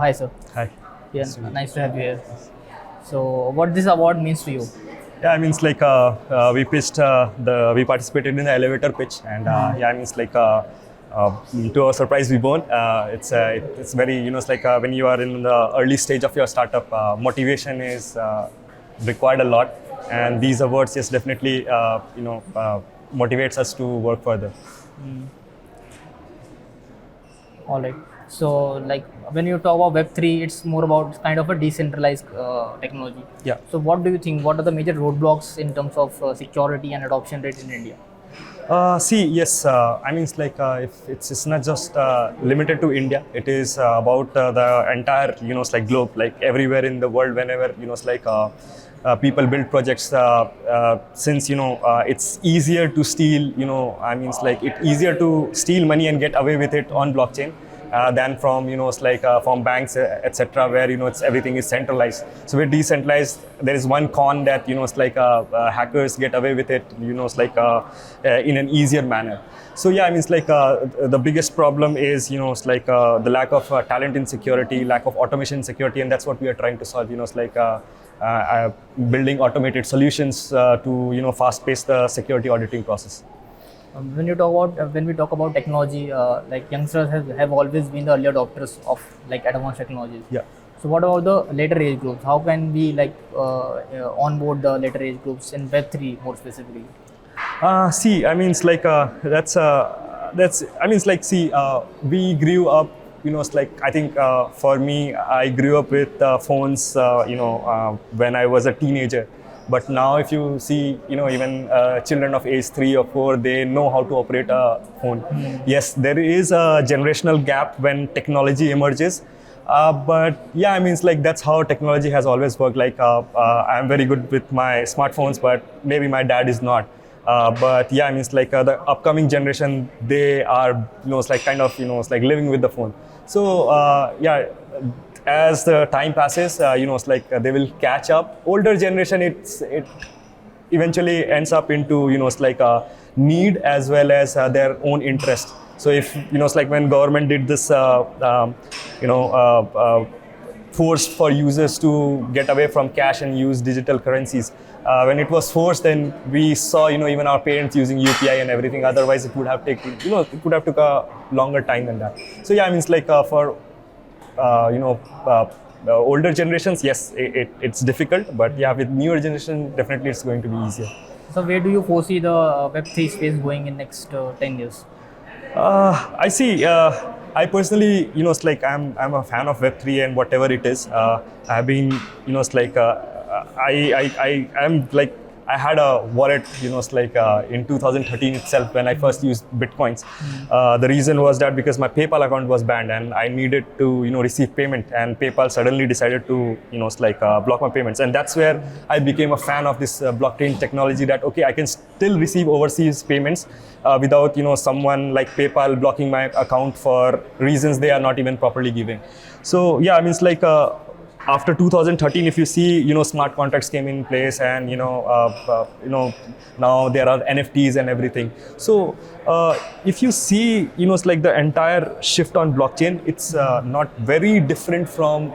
Hi, sir. Hi. Yeah, nice to have you here. So, what this award means to you? Yeah, I mean, it's like we pitched we participated in the elevator pitch, and yeah, I mean, it's like to our surprise, we won. It's very, it's like when you are in the early stage of your startup, motivation is required a lot, and these awards just definitely motivates us to work further. All right. So, like when you talk about Web3, it's more about kind of a decentralized technology. Yeah. So, what do you think? What are the major roadblocks in terms of security and adoption rate in India? Yes, I mean, it's like if it's not just limited to India, it is about the entire, it's like globe, like everywhere in the world, whenever, it's like people build projects, since, it's easier to steal, I mean, it's like it's easier to steal money and get away with it on blockchain. Than from it's like from banks etc., where it's everything is centralized. So with decentralized, there is one con that it's like hackers get away with it, it's like in an easier manner. So yeah, I mean, it's like the biggest problem is it's like the lack of talent in security, lack of automation in security, and that's what we are trying to solve. It's like building automated solutions to fast pace the security auditing process. When we talk about technology, like youngsters have always been the early adopters of like advanced technologies. Yeah. So what about the later age groups? How can we like onboard the later age groups in Web3 more specifically? See, I mean, it's like that's I mean, it's like, see, we grew up. It's like, I think for me, I grew up with phones. When I was a teenager. But now, if you see, even children of age 3 or 4, they know how to operate a phone. Yes, there is a generational gap when technology emerges. But yeah, I mean, it's like that's how technology has always worked. Like I'm very good with my smartphones, but maybe my dad is not. But yeah, I mean, it's like the upcoming generation, they are, it's like kind of, it's like living with the phone. So yeah. As the time passes, it's like they will catch up. Older generation, it eventually ends up into, it's like a need as well as their own interest. So if, it's like when government did this, forced for users to get away from cash and use digital currencies. When it was forced, then we saw, even our parents using UPI and everything. Otherwise, it would have taken, it would have took a longer time than that. So yeah, I mean, it's like for older generations, yes, it's difficult, but yeah, with newer generation, definitely it's going to be easier. So where do you foresee the Web3 space going in next 10 years? I see. I personally, it's like I'm a fan of Web3 and whatever it is. I've been, it's like I'm like, I had a wallet, it's like in 2013 itself when I first used Bitcoins. The reason was that because my PayPal account was banned and I needed to, receive payment, and PayPal suddenly decided to, it's like block my payments. And that's where I became a fan of this blockchain technology, that, okay, I can still receive overseas payments without, someone like PayPal blocking my account for reasons they are not even properly giving. So yeah, I mean, it's like, after 2013, if you see, smart contracts came in place, and now there are NFTs and everything. So if you see, it's like the entire shift on blockchain, it's not very different from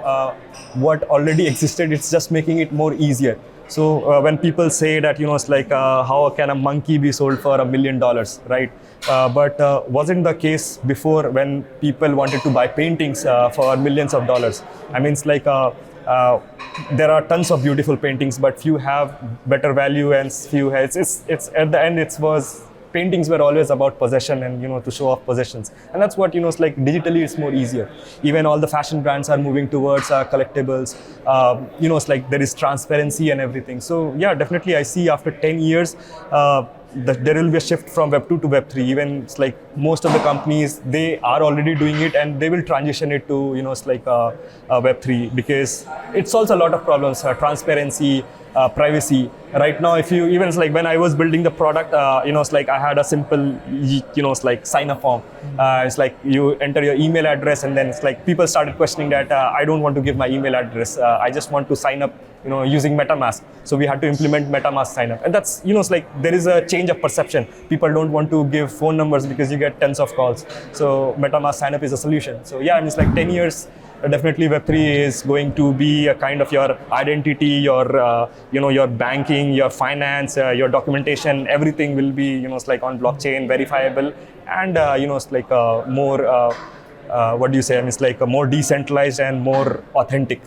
what already existed. It's just making it more easier. So when people say that, it's like how can a monkey be sold for $1 million, right? But wasn't the case before when people wanted to buy paintings for millions of dollars? I mean, it's like there are tons of beautiful paintings, but few have better value and few has. It's at the end, paintings were always about possession and to show off possessions, and that's what it's like digitally it's more easier. Even all the fashion brands are moving towards collectibles. It's like there is transparency and everything. So yeah, definitely I see after 10 years there will be a shift from Web 2 to Web 3. Even it's like most of the companies, they are already doing it, and they will transition it to it's like Web 3, because it solves a lot of problems, transparency, privacy. Right now, if you even, it's like when I was building the product, it's like I had a simple, it's like sign up form. It's like you enter your email address, and then it's like people started questioning that I don't want to give my email address. I just want to sign up, using MetaMask. So we had to implement MetaMask sign up, and that's, it's like there is a change of perception. People don't want to give phone numbers because you get tons of calls. So MetaMask sign up is a solution. So yeah, I mean, it's like 10 years. definitely Web3 is going to be a kind of your identity, your your banking, your finance, your documentation, everything will be it's like on blockchain, verifiable, and it's like more what do you say? I mean, it's like a more decentralized and more authentic.